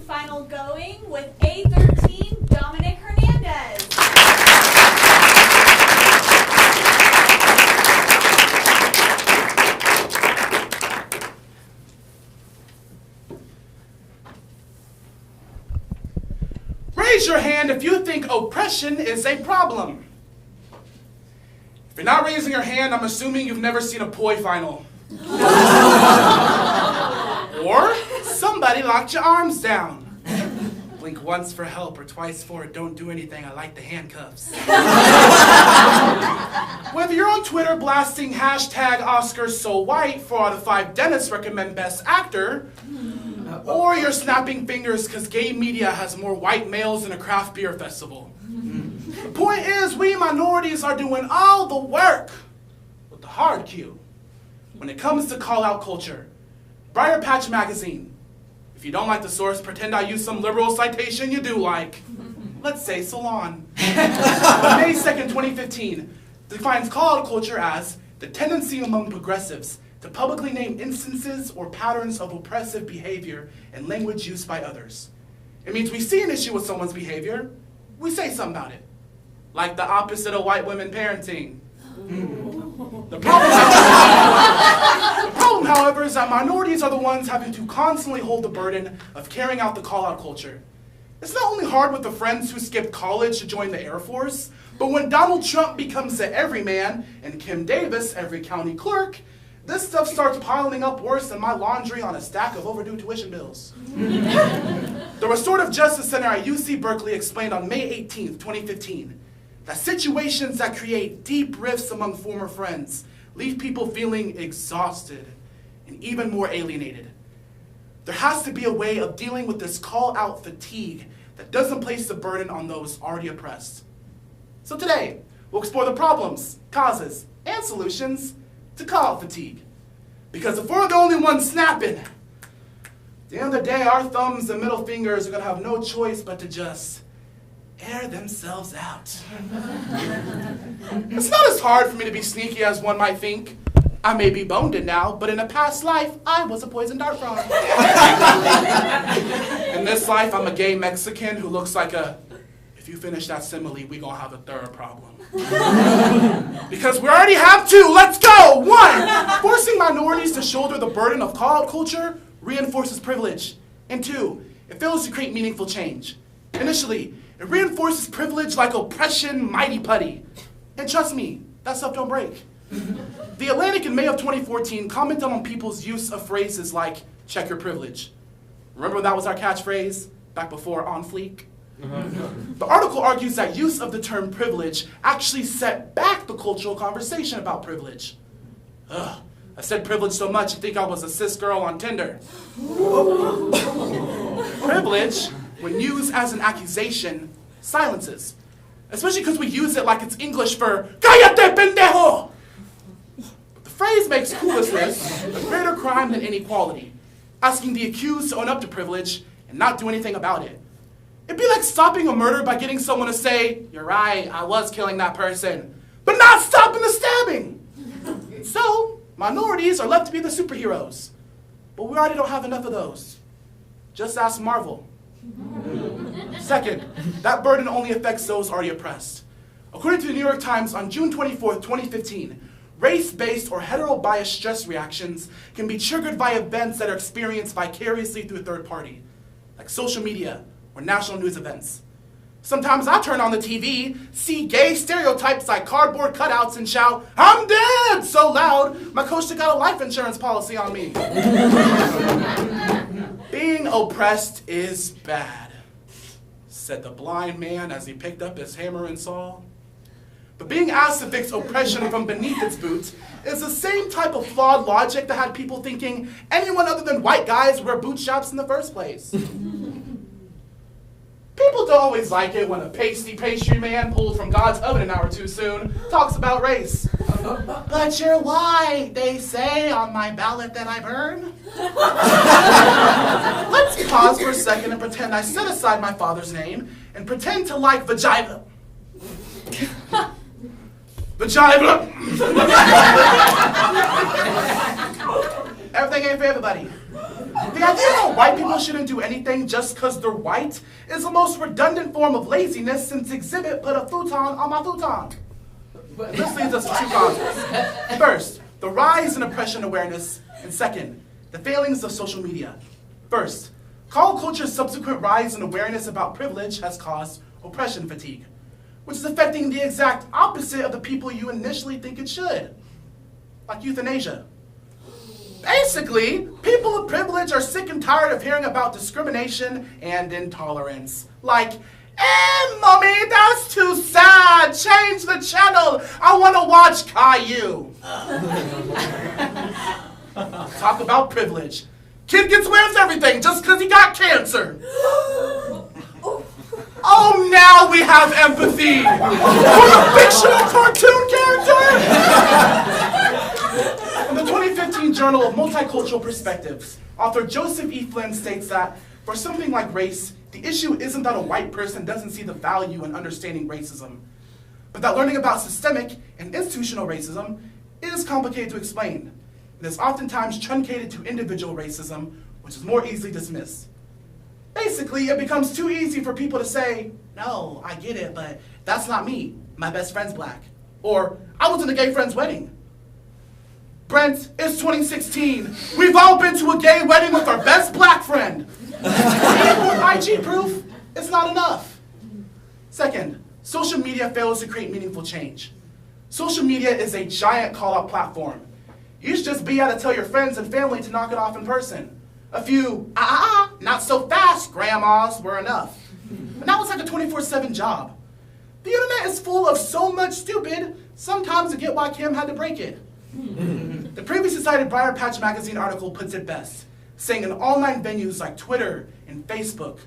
final going with A13, Dominic Hernandez. Raise your hand if you think oppression is a problem. If you're not raising your hand, I'm assuming you've never seen a poi final. Or somebody locked your arms down. Blink once for help or twice for don't do anything, I like the handcuffs. Whether you're on Twitter blasting hashtag Oscars so white, 4 out of 5 dentists recommend best actor, or you're snapping fingers because gay media has more white males than a craft beer festival. The point is, we minorities are doing all the work with the hard cue when it comes to call-out culture. Briar Patch Magazine. If you don't like the source, pretend I use some liberal citation you do like. Let's say Salon. But May 2nd, 2015, defines call-out culture as the tendency among progressives to publicly name instances or patterns of oppressive behavior and language used by others. It means we see an issue with someone's behavior, we say something about it. Like the opposite of white women parenting. The problem, however, is that minorities are the ones having to constantly hold the burden of carrying out the call-out culture. It's not only hard with the friends who skipped college to join the Air Force, but when Donald Trump becomes the everyman and Kim Davis every county clerk, this stuff starts piling up worse than my laundry on a stack of overdue tuition bills. The Restorative Justice Center at UC Berkeley explained on May 18th, 2015, that situations that create deep rifts among former friends leave people feeling exhausted and even more alienated. There has to be a way of dealing with this call-out fatigue that doesn't place the burden on those already oppressed. So today, we'll explore the problems, causes, and solutions to call-out fatigue. Because if we're the only ones snapping, at the end of the day, our thumbs and middle fingers are going to have no choice but to just air themselves out. It's not as hard for me to be sneaky as one might think. I may be boned it now, but in a past life, I was a poison dart frog. In this life, I'm a gay Mexican who looks like a, if you finish that simile, we gonna have a third problem. Because we already have two, let's go! 1, forcing minorities to shoulder the burden of call-out culture reinforces privilege. And 2, it fails to create meaningful change. Initially, it reinforces privilege like oppression mighty putty. And trust me, that stuff don't break. The Atlantic in May of 2014 commented on people's use of phrases like, check your privilege. Remember that was our catchphrase back before on fleek? The article argues that use of the term privilege actually set back the cultural conversation about privilege. Ugh, I said privilege so much you think I was a cis girl on Tinder. Privilege, when used as an accusation, silences. Especially because we use it like it's English for cállate pendejo! But the phrase makes cluelessness a greater crime than inequality, asking the accused to own up to privilege and not do anything about it. It'd be like stopping a murder by getting someone to say, you're right, I was killing that person, but not stopping the stabbing. So, minorities are left to be the superheroes. But we already don't have enough of those. Just ask Marvel. Second, that burden only affects those already oppressed. According to the New York Times on June 24th, 2015, race-based or hetero-biased stress reactions can be triggered by events that are experienced vicariously through a third party, like social media or national news events. Sometimes I turn on the TV, see gay stereotypes like cardboard cutouts and shout, I'm dead, so loud, my coach took out a life insurance policy on me. Being oppressed is bad, said the blind man as he picked up his hammer and saw. But being asked to fix oppression from beneath its boots is the same type of flawed logic that had people thinking anyone other than white guys wear bootstraps in the first place. People don't always like it when a pasty pastry man pulled from God's oven an hour too soon talks about race. But you're white, they say on my ballot that I burn. Let's pause for a second and pretend I set aside my father's name and pretend to like vagina. Vagina. Everything ain't for everybody. The idea that white people shouldn't do anything just because they're white is the most redundant form of laziness since Exhibit put a futon on my futon. This leads us to two causes. First, the rise in oppression awareness, and second, the failings of social media. First, call culture's subsequent rise in awareness about privilege has caused oppression fatigue, which is affecting the exact opposite of the people you initially think it should, like euthanasia. Basically, people of privilege are sick and tired of hearing about discrimination and intolerance. Like, mommy, that's too sad. Change the channel. I want to watch Caillou. Talk about privilege. Kid gets away with everything just because he got cancer. Oh, now we have empathy for the fictional cartoon character. In the 2015 Journal of Multicultural Perspectives, author Joseph E. Flynn states that for something like race, the issue isn't that a white person doesn't see the value in understanding racism, but that learning about systemic and institutional racism is complicated to explain. It is oftentimes truncated to individual racism, which is more easily dismissed. Basically, it becomes too easy for people to say, no, I get it, but that's not me. My best friend's black. Or, I was in a gay friend's wedding. Brent, it's 2016. We've all been to a gay wedding with our best black friend. And with IG proof, it's not enough. Second, social media fails to create meaningful change. Social media is a giant call-out platform. You should just be able to tell your friends and family to knock it off in person. A few, not so fast, grandmas were enough. But now it's like a 24/7 job. The internet is full of so much stupid, sometimes I get why Kim had to break it. The previously cited Briar Patch Magazine article puts it best, saying in online venues like Twitter and Facebook,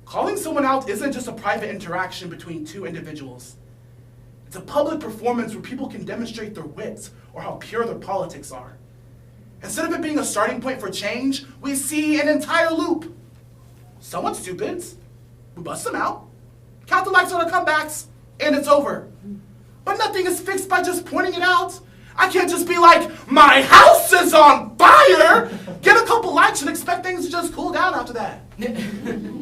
calling someone out isn't just a private interaction between two individuals. It's a public performance where people can demonstrate their wits or how pure their politics are. Instead of it being a starting point for change, we see an entire loop. Someone's stupid, we bust them out, count the likes on the comebacks, and it's over. But nothing is fixed by just pointing it out. I can't just be like, my house is on fire, get a couple likes and expect things to just cool down after that.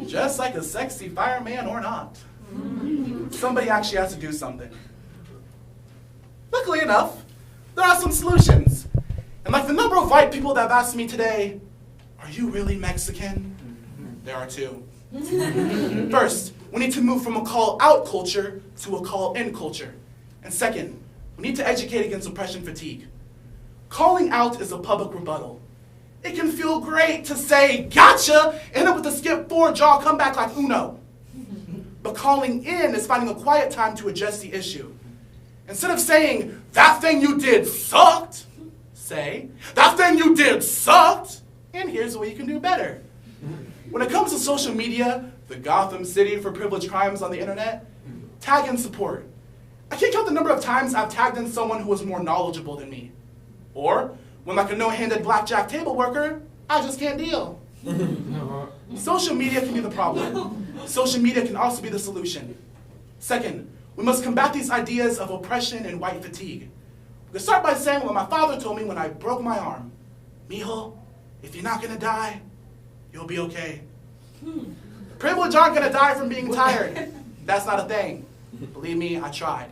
Just like a sexy fireman or not. Somebody actually has to do something. Luckily enough, there are some solutions. And like the number of white people that have asked me today, are you really Mexican? There are two. First, we need to move from a call-out culture to a call-in culture. And second, we need to educate against oppression fatigue. Calling out is a public rebuttal. It can feel great to say, gotcha, end up with a skip forward jaw comeback like Uno. But calling in is finding a quiet time to address the issue. Instead of saying, that thing you did sucked, say, that thing you did sucked, and here's what you can do better. When it comes to social media, the Gotham City for privileged crimes on the internet, tag in support. I can't count the number of times I've tagged in someone who was more knowledgeable than me. Or, when like a no-handed blackjack table worker, I just can't deal. Social media can be the problem. Social media can also be the solution. Second, we must combat these ideas of oppression and white fatigue. We can start by saying what my father told me when I broke my arm. Mijo, if you're not gonna die, you'll be okay. Privileged aren't gonna die from being tired. That's not a thing. Believe me, I tried.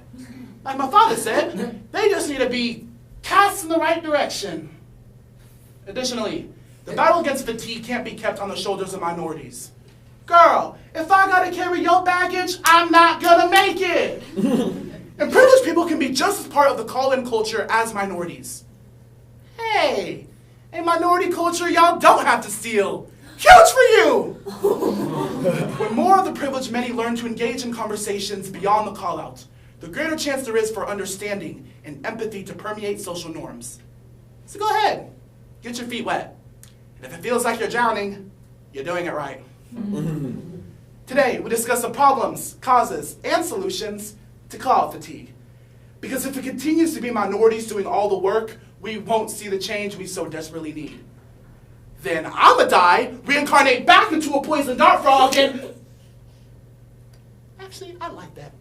Like my father said, they just need to be cast in the right direction. Additionally, the battle against fatigue can't be kept on the shoulders of minorities. Girl, if I gotta carry your baggage, I'm not gonna make it. And privileged people can be just as part of the call-in culture as minorities. Hey, in minority culture, y'all don't have to steal. Huge for you! When more of the privileged many learn to engage in conversations beyond the call-out, the greater chance there is for understanding and empathy to permeate social norms. So go ahead, get your feet wet. And if it feels like you're drowning, you're doing it right. Today, we discuss the problems, causes, and solutions to call-out fatigue. Because if it continues to be minorities doing all the work, we won't see the change we so desperately need. Then I'ma die, reincarnate back into a poison dart frog, and... Actually, I like that.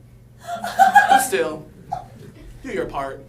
But still, do your part.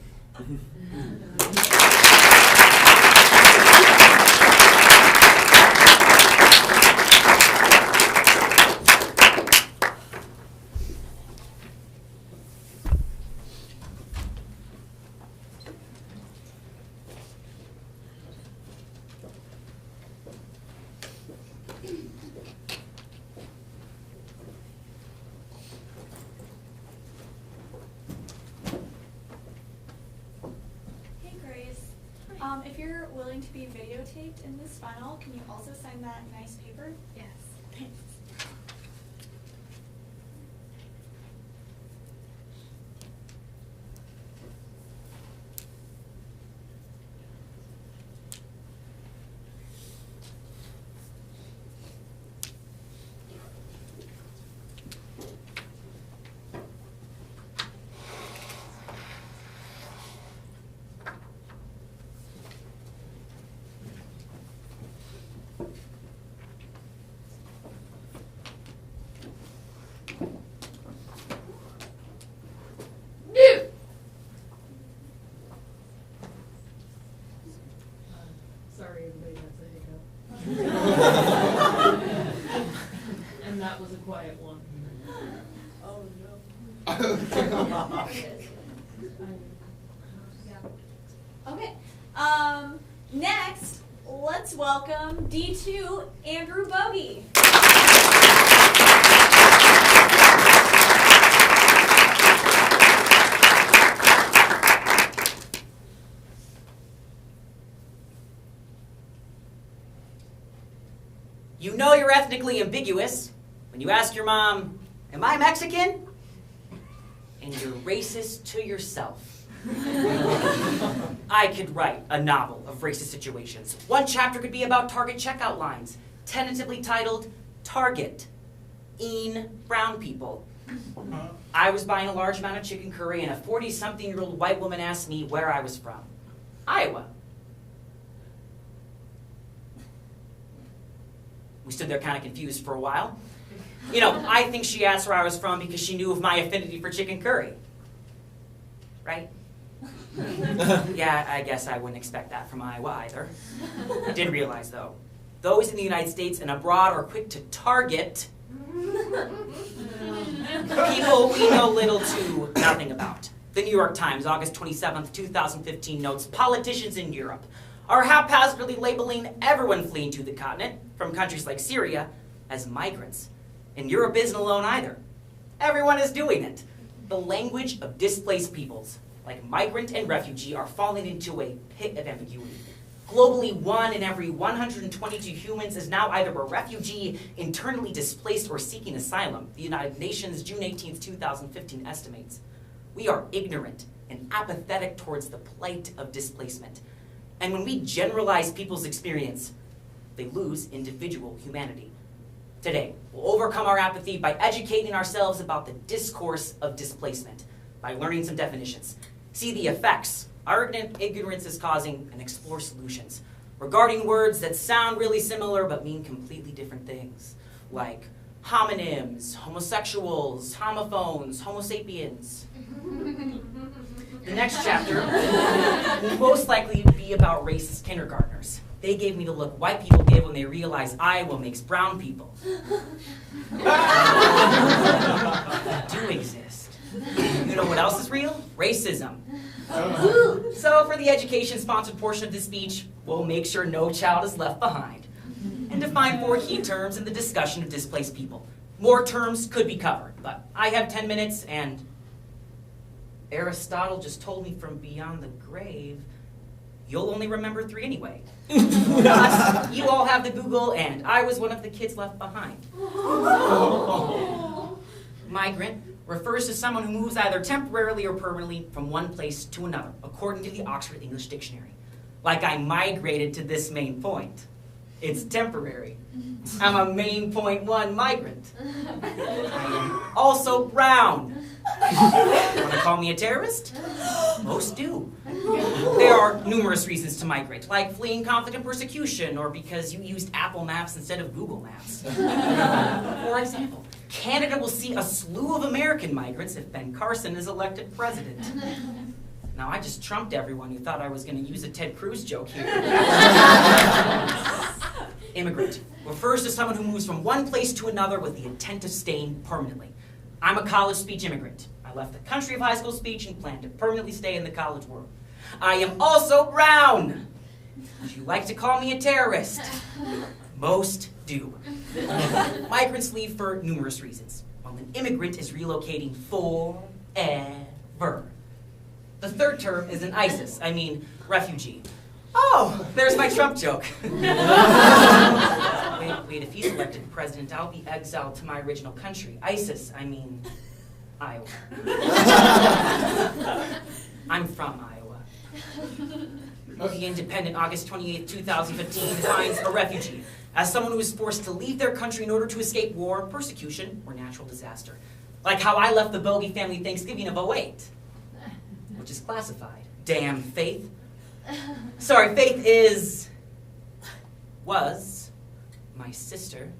you're willing to be videotaped in this final, can you also sign that nice paper? Yes. Thanks. Sorry, everybody has a hiccup. And that was a quiet one. Oh, no. Okay. Next, let's welcome D2 Andrew Bogey. You know you're ethnically ambiguous when you ask your mom, "Am I Mexican?" And you're racist to yourself. I could write a novel of racist situations. One chapter could be about Target checkout lines, tentatively titled Target, brown people. I was buying a large amount of chicken curry and a 40-something-year-old white woman asked me where I was from. Iowa. We stood there kind of confused for a while. You know, I think she asked where I was from because she knew of my affinity for chicken curry. Right? Yeah, I guess I wouldn't expect that from Iowa either. I did realize, though, those in the United States and abroad are quick to target people we know little to nothing about. The New York Times, August 27th, 2015 notes, politicians in Europe are haphazardly labeling everyone fleeing to the continent from countries like Syria as migrants. And Europe isn't alone either. Everyone is doing it. The language of displaced peoples, like migrant and refugee, are falling into a pit of ambiguity. Globally, 1 in every 122 humans is now either a refugee, internally displaced, or seeking asylum, the United Nations June 18, 2015 estimates. We are ignorant and apathetic towards the plight of displacement. And when we generalize people's experience, they lose individual humanity. Today, we'll overcome our apathy by educating ourselves about the discourse of displacement, by learning some definitions, see the effects our ignorance is causing, and explore solutions regarding words that sound really similar but mean completely different things, like homonyms, homosexuals, homophones, homo sapiens. The next chapter will most likely be about racist kindergartners. They gave me the look white people give when they realize Iowa makes brown people. Do exist. You know what else is real? Racism. So for the education-sponsored portion of this speech, we'll make sure no child is left behind and define 4 key terms in the discussion of displaced people. More terms could be covered, but I have 10 minutes and Aristotle just told me from beyond the grave, you'll only remember 3 anyway. Plus, you all have the Google, and I was one of the kids left behind. Migrant refers to someone who moves either temporarily or permanently from one place to another, according to the Oxford English Dictionary. Like I migrated to this main point. It's temporary. I'm a main point 1 migrant. I am also brown. Want to call me a terrorist? Most do. There are numerous reasons to migrate, like fleeing conflict and persecution, or because you used Apple Maps instead of Google Maps. For example, Canada will see a slew of American migrants if Ben Carson is elected president. Now, I just trumped everyone who thought I was going to use a Ted Cruz joke here. Immigrant refers to someone who moves from one place to another with the intent of staying permanently. I'm a college speech immigrant. I left the country of high school speech and plan to permanently stay in the college world. I am also brown. Would you like to call me a terrorist? Most do. Migrants leave for numerous reasons, while an immigrant is relocating forever. The third term is an refugee. Oh, there's my Trump joke. Wait, if he's elected president, I'll be exiled to my original country, Iowa. I'm from Iowa. The Independent, August 28th, 2015, defines a refugee as someone who is forced to leave their country in order to escape war, persecution, or natural disaster. Like how I left the Bogey family Thanksgiving of '08, which is classified. Damn, Faith. Sorry, Faith was my sister.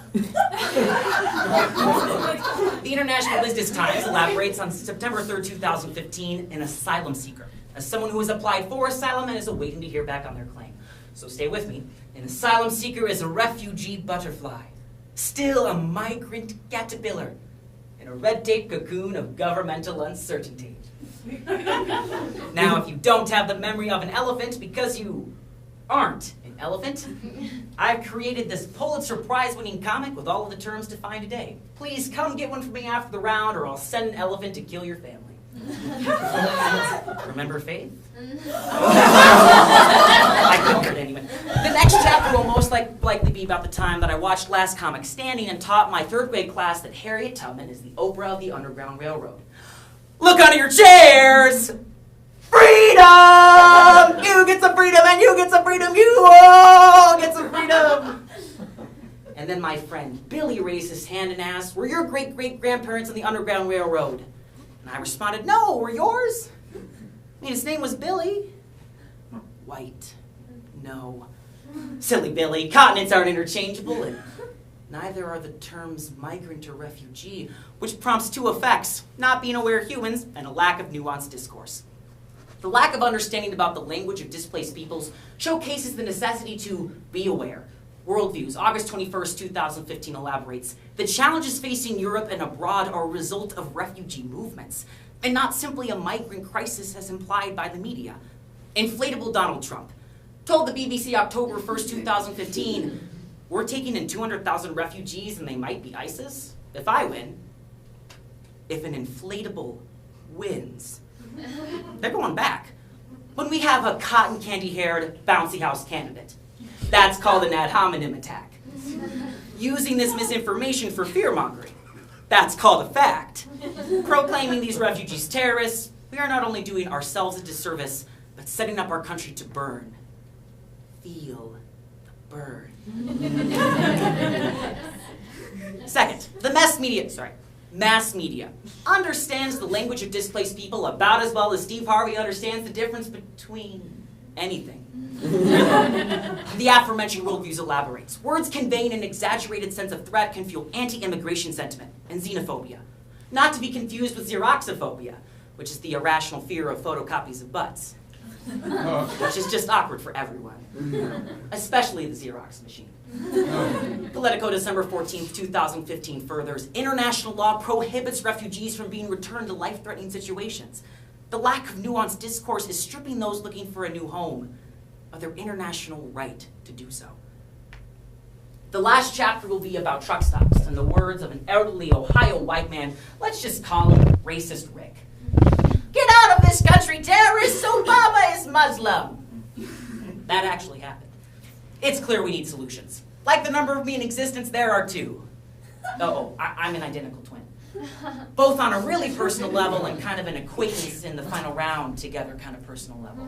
The International Business Times elaborates on September 3rd, 2015, an asylum seeker, as someone who has applied for asylum and is awaiting to hear back on their claim. So stay with me. An asylum seeker is a refugee butterfly, still a migrant caterpillar, in a red tape cocoon of governmental uncertainty. Now, if you don't have the memory of an elephant because you aren't an elephant, I've created this Pulitzer Prize-winning comic with all of the terms defined today. Please come get one for me after the round, or I'll send an elephant to kill your family. Remember Faith? I couldn't hurt anyone. The next chapter will most likely be about the time that I watched Last Comic Standing and taught my third grade class that Harriet Tubman is the Oprah of the Underground Railroad. Look under your chairs! Freedom! You get some freedom, and you get some freedom, you all get some freedom! And then my friend Billy raised his hand and asked, were your great-great-grandparents on the Underground Railroad? And I responded, no, were yours? His name was Billy. White. No. Silly Billy, continents aren't interchangeable, and neither are the terms migrant or refugee, which prompts two effects, not being aware humans and a lack of nuanced discourse. The lack of understanding about the language of displaced peoples showcases the necessity to be aware. Worldviews, August 21st, 2015 elaborates, the challenges facing Europe and abroad are a result of refugee movements, and not simply a migrant crisis as implied by the media. Inflatable Donald Trump told the BBC October 1st, 2015, we're taking in 200,000 refugees and they might be ISIS. If I win, if an inflatable wins, they're going back. When we have a cotton candy-haired, bouncy house candidate, that's called an ad hominem attack. Using this misinformation for fear-mongering, that's called a fact. Proclaiming these refugees terrorists, we are not only doing ourselves a disservice, but setting up our country to burn. Feel the burn. Second, the mass media understands the language of displaced people about as well as Steve Harvey understands the difference between anything. The aforementioned worldviews elaborates. Words conveying an exaggerated sense of threat can fuel anti-immigration sentiment and xenophobia. Not to be confused with xeroxophobia, which is the irrational fear of photocopies of butts. Which is just awkward for everyone, especially the Xerox machine. Politico, December 14th, 2015 furthers, international law prohibits refugees from being returned to life-threatening situations. The lack of nuanced discourse is stripping those looking for a new home of their international right to do so. The last chapter will be about truck stops, in the words of an elderly Ohio white man, let's just call him Racist Rick. Get out of this country, terrorists! Obama is Muslim! That actually happened. It's clear we need solutions. Like the number of me in existence, there are two. I'm an identical twin. Both on a really personal level and kind of an acquaintance in the final round together kind of personal level.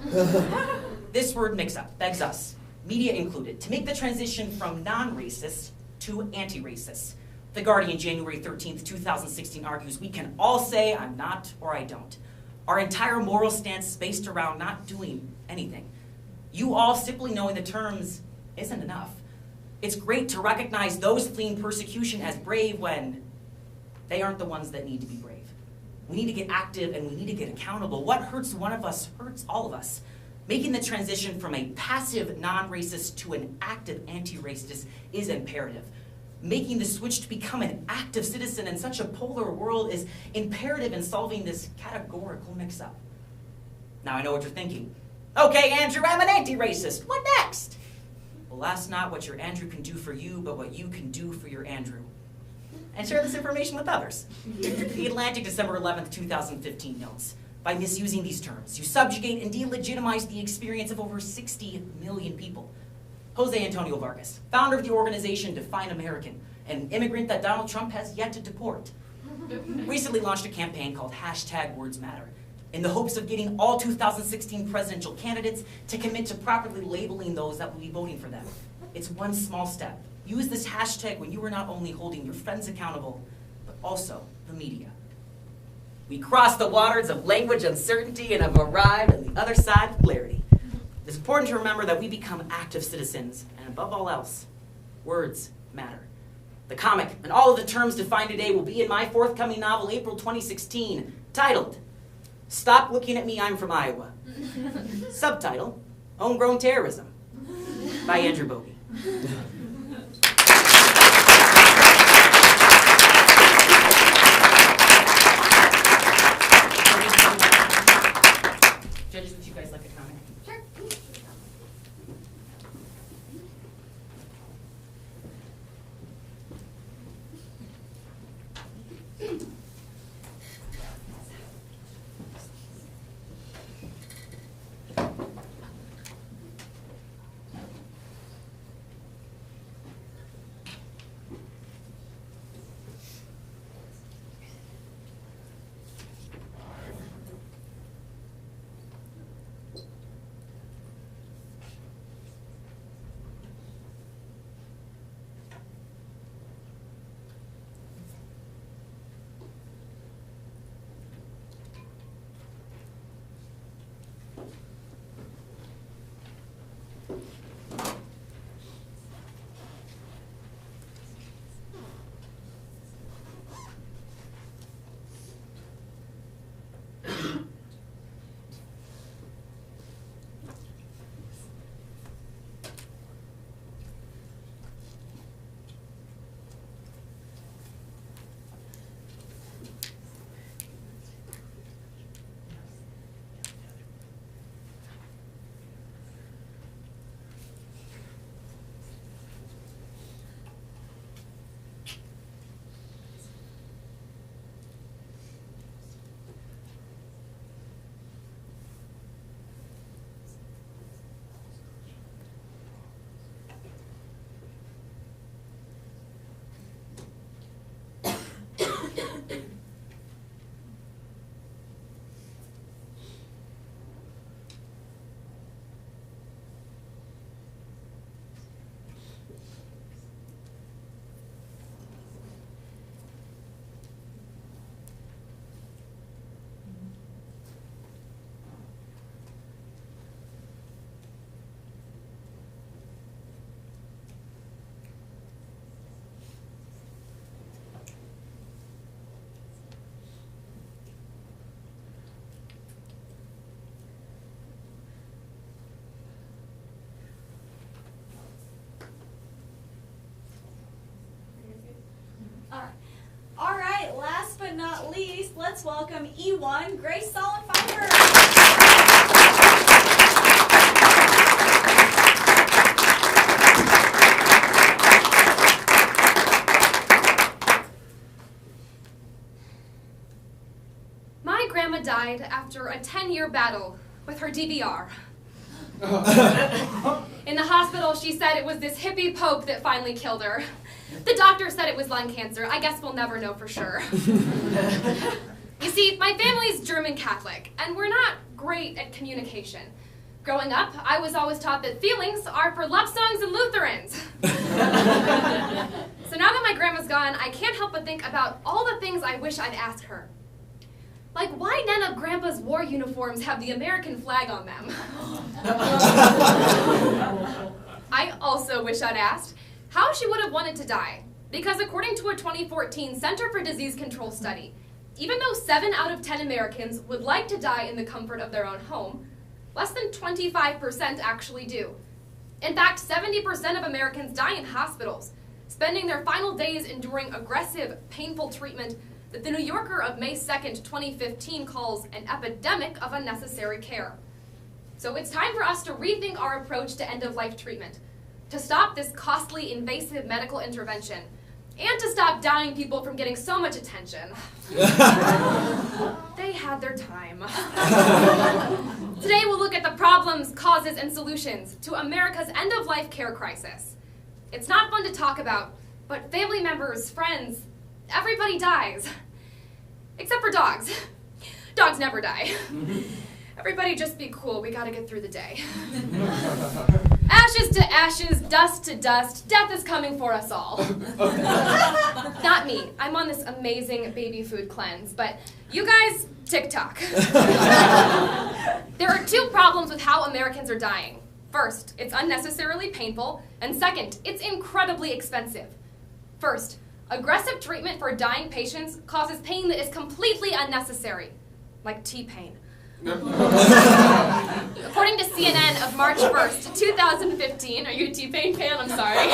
This word mix-up begs us, media included, to make the transition from non-racist to anti-racist. The Guardian, January 13th, 2016 argues, we can all say I'm not or I don't. Our entire moral stance is based around not doing anything. You all simply knowing the terms isn't enough. It's great to recognize those fleeing persecution as brave when they aren't the ones that need to be brave. We need to get active and we need to get accountable. What hurts one of us hurts all of us. Making the transition from a passive non-racist to an active anti-racist is imperative. Making the switch to become an active citizen in such a polar world is imperative in solving this categorical mix-up. Now I know what you're thinking. Okay, Andrew, I'm an anti-racist. What next? Well, that's not what your Andrew can do for you, but what you can do for your Andrew. And share this information with others. The Atlantic, December 11th, 2015 notes. By misusing these terms, you subjugate and delegitimize the experience of over 60 million people. Jose Antonio Vargas, founder of the organization Define American, an immigrant that Donald Trump has yet to deport, recently launched a campaign called #WordsMatter in the hopes of getting all 2016 presidential candidates to commit to properly labeling those that will be voting for them. It's one small step. Use this hashtag when you are not only holding your friends accountable, but also the media. We crossed the waters of language uncertainty and have arrived on the other side of clarity. It's important to remember that we become active citizens, and above all else, words matter. The comic and all of the terms defined today will be in my forthcoming novel, April 2016, titled, Stop Looking at Me, I'm from Iowa. Subtitle, Homegrown Terrorism, by Andrew Bogey. Judges, would you guys like a comment? Sure. All right, last but not least, let's welcome E1, Grace Solid-Fiber. My grandma died after a 10-year battle with her DVR. In the hospital, she said it was this hippie pope that finally killed her. The doctor said it was lung cancer. I guess we'll never know for sure. You see, my family's German Catholic, and we're not great at communication. Growing up, I was always taught that feelings are for love songs and Lutherans. So now that my grandma's gone, I can't help but think about all the things I wish I'd ask her. Like, why none of Grandpa's war uniforms have the American flag on them? I also wish I'd asked how she would have wanted to die. Because according to a 2014 Center for Disease Control study, even though 7 out of 10 Americans would like to die in the comfort of their own home, less than 25% actually do. In fact, 70% of Americans die in hospitals, spending their final days enduring aggressive, painful treatment that the New Yorker of May 2nd, 2015 calls an epidemic of unnecessary care. So it's time for us to rethink our approach to end-of-life treatment, to stop this costly, invasive medical intervention, and to stop dying people from getting so much attention. They had their time. Today we'll look at the problems, causes, and solutions to America's end-of-life care crisis. It's not fun to talk about, but family members, friends, everybody dies. Except for dogs. Dogs never die. Everybody just be cool, we gotta get through the day. Ashes to ashes, dust to dust, death is coming for us all. Not me, I'm on this amazing baby food cleanse, but you guys, TikTok. There are two problems with how Americans are dying. First, it's unnecessarily painful, and second, it's incredibly expensive. First, aggressive treatment for dying patients causes pain that is completely unnecessary, like T-pain. According to CNN of March 1st, 2015, are you a T-Pain fan? I'm sorry.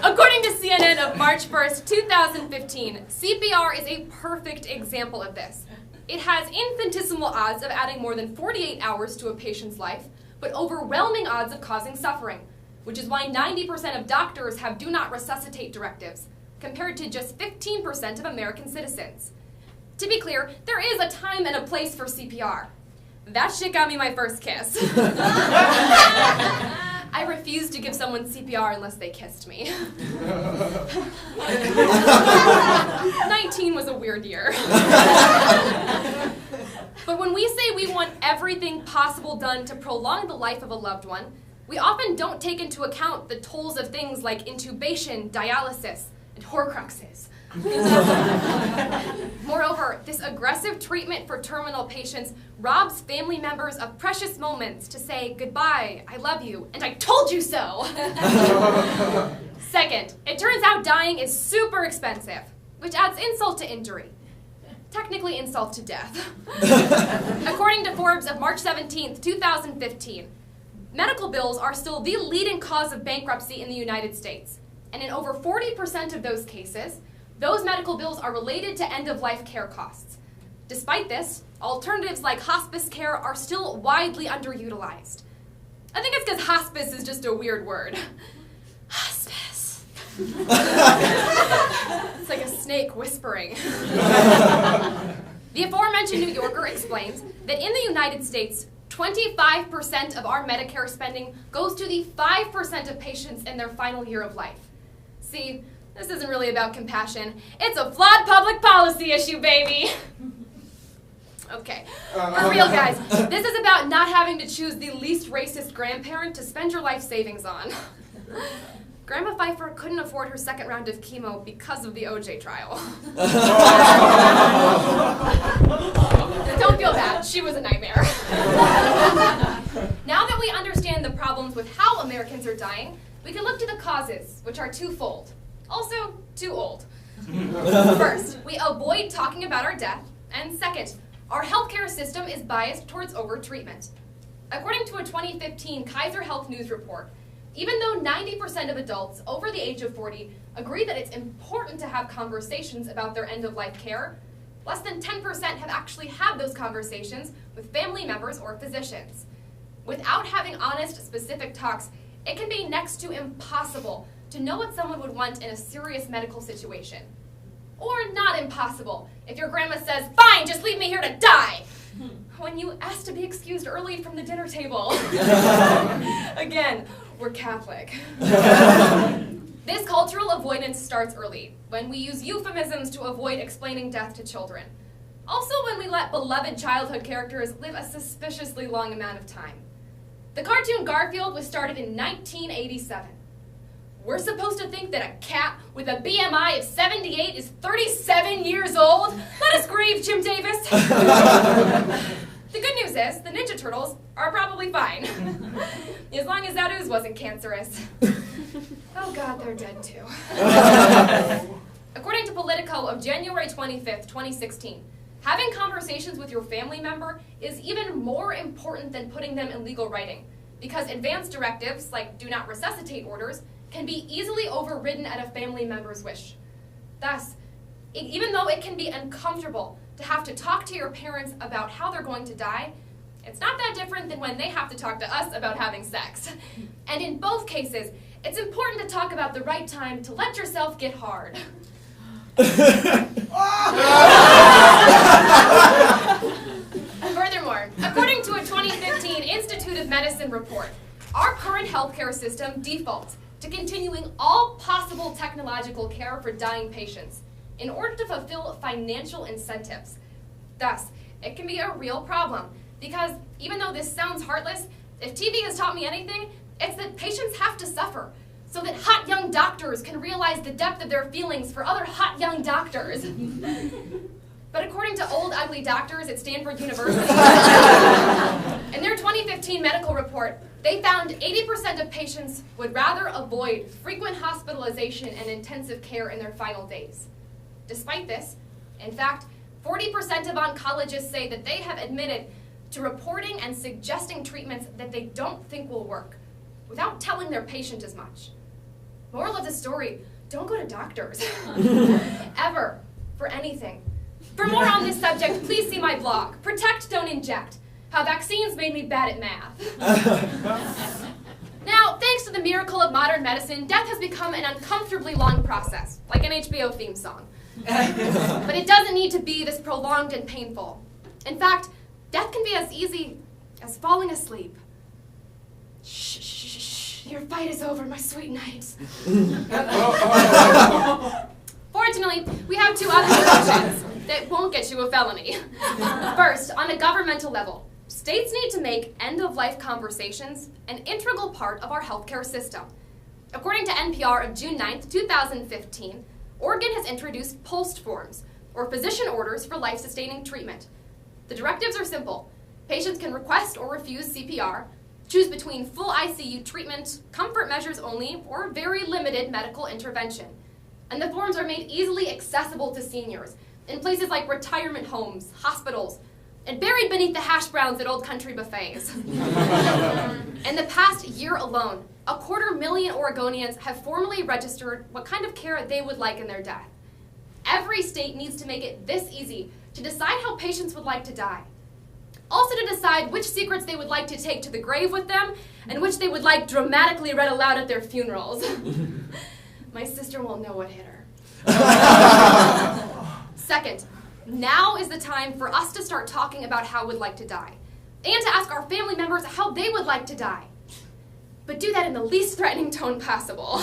According to CNN of March 1st, 2015, CPR is a perfect example of this. It has infinitesimal odds of adding more than 48 hours to a patient's life, but overwhelming odds of causing suffering, which is why 90% of doctors have do not resuscitate directives, compared to just 15% of American citizens. To be clear, there is a time and a place for CPR. That shit got me my first kiss. I refused to give someone CPR unless they kissed me. 19 was a weird year. But when we say we want everything possible done to prolong the life of a loved one, we often don't take into account the tolls of things like intubation, dialysis, and Horcruxes. Moreover, this aggressive treatment for terminal patients robs family members of precious moments to say goodbye, I love you, and I told you so. Second, it turns out dying is super expensive, which adds insult to injury. Technically insult to death. According to Forbes of March 17th, 2015, medical bills are still the leading cause of bankruptcy in the United States. And in over 40% of those cases, those medical bills are related to end-of-life care costs. Despite this, alternatives like hospice care are still widely underutilized. I think it's because hospice is just a weird word. Hospice. It's like a snake whispering. The aforementioned New Yorker explains that in the United States, 25% of our Medicare spending goes to the 5% of patients in their final year of life. See, this isn't really about compassion. It's a flawed public policy issue, baby. Okay, for real, guys, this is about not having to choose the least racist grandparent to spend your life savings on. Grandma Pfeiffer couldn't afford her second round of chemo because of the OJ trial. Don't feel bad, she was a nightmare. Now that we understand the problems with how Americans are dying, we can look to the causes, which are twofold. Also, too old. First, we avoid talking about our death, and second, our healthcare system is biased towards overtreatment. According to a 2015 Kaiser Health News report, even though 90% of adults over the age of 40 agree that it's important to have conversations about their end-of-life care, less than 10% have actually had those conversations with family members or physicians. Without having honest, specific talks, it can be next to impossible to know what someone would want in a serious medical situation. Or not impossible if your grandma says, "Fine, just leave me here to die," when you ask to be excused early from the dinner table. Again, we're Catholic. This cultural avoidance starts early, when we use euphemisms to avoid explaining death to children. Also when we let beloved childhood characters live a suspiciously long amount of time. The cartoon Garfield was started in 1987. We're supposed to think that a cat with a BMI of 78 is 37 years old? Let us grieve, Jim Davis. The good news is, the Ninja Turtles are probably fine. As long as that ooze wasn't cancerous. Oh God, they're dead too. According to Politico of January 25th, 2016, having conversations with your family member is even more important than putting them in legal writing, because advance directives, like do not resuscitate orders, can be easily overridden at a family member's wish. Thus, even though it can be uncomfortable to have to talk to your parents about how they're going to die, it's not that different than when they have to talk to us about having sex. And in both cases, it's important to talk about the right time to let yourself get hard. Furthermore, according to a 2015 Institute of Medicine report, our current healthcare system defaults to continuing all possible technological care for dying patients in order to fulfill financial incentives. Thus, it can be a real problem because even though this sounds heartless, if TV has taught me anything, it's that patients have to suffer so that hot young doctors can realize the depth of their feelings for other hot young doctors. But according to old ugly doctors at Stanford University, in their 2015 medical report, they found 80% of patients would rather avoid frequent hospitalization and intensive care in their final days. Despite this, in fact, 40% of oncologists say that they have admitted to reporting and suggesting treatments that they don't think will work, without telling their patient as much. Moral of the story, don't go to doctors. Ever. For anything. For more on this subject, please see my blog, Protect, Don't Inject, How Vaccines Made Me Bad at Math. Now, thanks to the miracle of modern medicine, death has become an uncomfortably long process, like an HBO theme song. But it doesn't need to be this prolonged and painful. In fact, death can be as easy as falling asleep. Shh, shh, shh, shh. Your fight is over, my sweet knights. Fortunately, we have two other solutions that won't get you a felony. First, on a governmental level, states need to make end-of-life conversations an integral part of our healthcare system. According to NPR of June 9th, 2015, Oregon has introduced POST forms, or physician orders for life-sustaining treatment. The directives are simple. Patients can request or refuse CPR, choose between full ICU treatment, comfort measures only, or very limited medical intervention. And the forms are made easily accessible to seniors in places like retirement homes, hospitals, and buried beneath the hash browns at old country buffets. In the past year alone, 250,000 Oregonians have formally registered what kind of care they would like in their death. Every state needs to make it this easy to decide how patients would like to die. Also to decide which secrets they would like to take to the grave with them, and which they would like dramatically read aloud at their funerals. My sister won't know what hit her. Second, now is the time for us to start talking about how we'd like to die, and to ask our family members how they would like to die. But do that in the least threatening tone possible.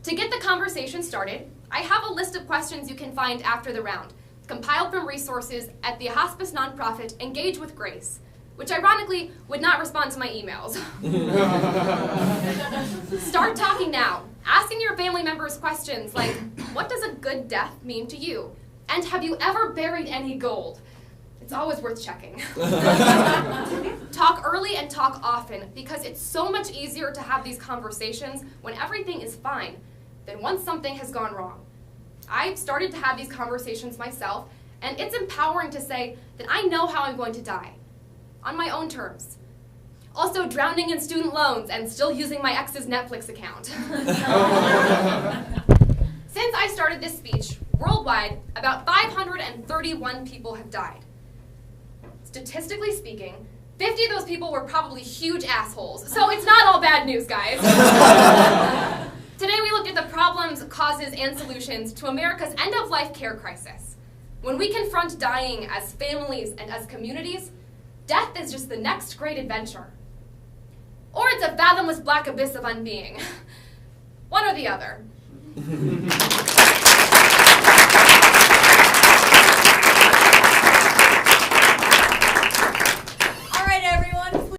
To get the conversation started, I have a list of questions you can find after the round, compiled from resources at the hospice nonprofit Engage with Grace, which ironically would not respond to my emails. Start talking now, asking your family members questions like, what does a good death mean to you? And have you ever buried any gold? It's always worth checking. Talk early and talk often, because it's so much easier to have these conversations when everything is fine than once something has gone wrong. I've started to have these conversations myself, and it's empowering to say that I know how I'm going to die, on my own terms. Also drowning in student loans and still using my ex's Netflix account. Since I started this speech, worldwide, about 531 people have died. Statistically speaking, 50 of those people were probably huge assholes, so it's not all bad news, guys. Today we looked at the problems, causes, and solutions to America's end-of-life care crisis. When we confront dying as families and as communities, death is just the next great adventure. Or it's a fathomless black abyss of unbeing. One or the other.